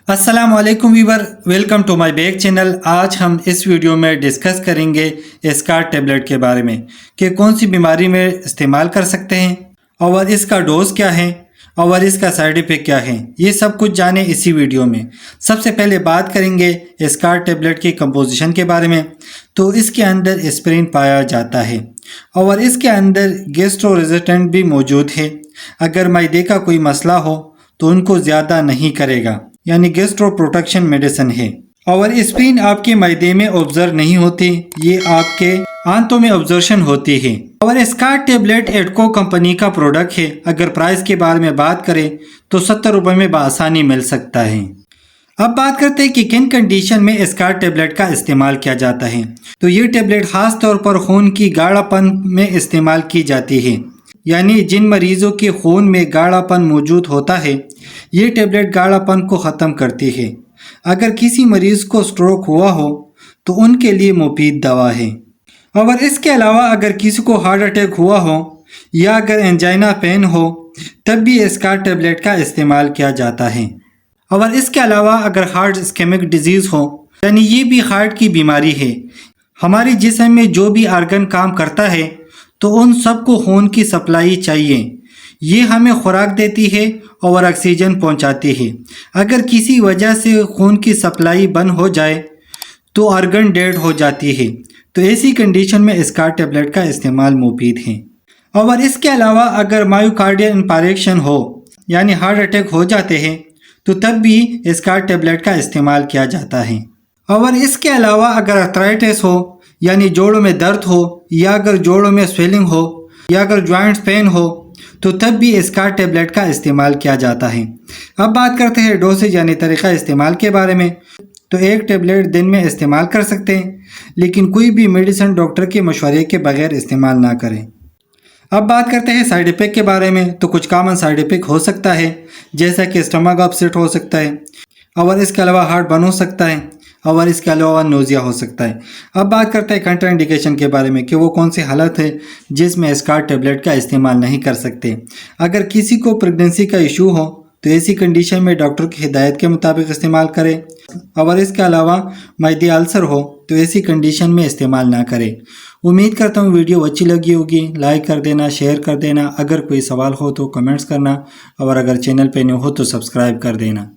अस्सलाम वालेकुम viewer, welcome to my back channel. आज हम इस वीडियो में डिस्कस करेंगे एस्कार्ट टेबलेट के बारे में कि कौन सी बीमारी में इस्तेमाल कर सकते हैं और इसका डोज क्या है और इसका साइड इफ़ेक्ट क्या है, ये सब कुछ जाने इसी वीडियो में। सबसे पहले बात करेंगे एस्कार्ट टेबलेट की कंपोजिशन के बारे में। तो इसके अंदर एस्पिरिन पाया जाता है और इसके अंदर गैस्ट्रो रेजिस्टेंट भी मौजूद है। अगर मैदे का कोई मसला हो तो उनको ज़्यादा नहीं करेगा, यानी गैस्ट्रो प्रोटेक्शन मेडिसिन है। और एस्पिरिन आपके मैदे में ऑब्जर्व नहीं होती, ये आपके आंतों में ऑब्जर्वेशन होती है। और एस्कार्ट टेबलेट एडको कंपनी का प्रोडक्ट है। अगर प्राइस के बारे में बात करें तो 70 रुपये में बआसानी मिल सकता है। अब बात करते हैं कि किन कंडीशन में एस्कार्ट टेबलेट का इस्तेमाल किया जाता है। तो ये टेबलेट खास तौर पर खून की गाढ़ापन में इस्तेमाल की जाती है, यानी जिन मरीजों के खून में गाढ़ापन मौजूद होता है ये टेबलेट गाढ़ापन को ख़त्म करती है। अगर किसी मरीज़ को स्ट्रोक हुआ हो तो उनके लिए मुफीद दवा है। और इसके अलावा अगर किसी को हार्ट अटैक हुआ हो या अगर एंजाइना पेन हो तब भी एस्कार्ट टेबलेट का इस्तेमाल किया जाता है। और इसके अलावा अगर हार्ट इस्केमिक डिजीज़ हो, यानी ये भी हार्ट की बीमारी है, हमारे जिस्म में जो भी आर्गन काम करता है तो उन सबको खून की सप्लाई चाहिए। ये हमें खुराक देती है और ऑक्सीजन पहुंचाती है। अगर किसी वजह से खून की सप्लाई बंद हो जाए तो आर्गन डेड हो जाती है। तो ऐसी कंडीशन में एस्कार्ट टेबलेट का इस्तेमाल मुफीद है। और इसके अलावा अगर मायोकार्डियल इंफार्क्शन हो, यानी हार्ट अटैक हो जाते हैं, तो तब भी एस्कार्ट टेबलेट का इस्तेमाल किया जाता है। और इसके अलावा अगर आर्थराइटिस हो, यानी जोड़ों में दर्द हो, या अगर जोड़ों में स्वेलिंग हो, या अगर जॉइंट्स पेन हो, तो तब भी एस्कार्ट टेबलेट का इस्तेमाल किया जाता है। अब बात करते हैं डोसेज यानी तरीक़ा इस्तेमाल के बारे में। तो एक टेबलेट दिन में इस्तेमाल कर सकते हैं, लेकिन कोई भी मेडिसिन डॉक्टर के मशवरे के बगैर इस्तेमाल ना करें। अब बात करते हैं साइड इफ़ेक्ट के बारे में। तो कुछ कॉमन साइड इफ़ेक्ट हो सकता है, जैसा कि स्टमक अपसेट हो सकता है, और इसके अलावा हार्ट बर्न हो सकता है, और इसके अलावा नोज़िया हो सकता है। अब बात करते हैं कंट्राइंडिकेशन के बारे में कि वो कौन सी हालत है जिसमें एस्कार्ट टेबलेट का इस्तेमाल नहीं कर सकते। अगर किसी को प्रेगनेंसी का इशू हो तो ऐसी कंडीशन में डॉक्टर की हिदायत के मुताबिक इस्तेमाल करें। और इसके अलावा मैदे अल्सर हो तो ऐसी कंडीशन में इस्तेमाल ना करें। उम्मीद करता हूँ वीडियो अच्छी लगी होगी। लाइक कर देना, शेयर कर देना। अगर कोई सवाल हो तो कमेंट्स करना, और अगर चैनल पे न्यू हो तो सब्सक्राइब कर देना।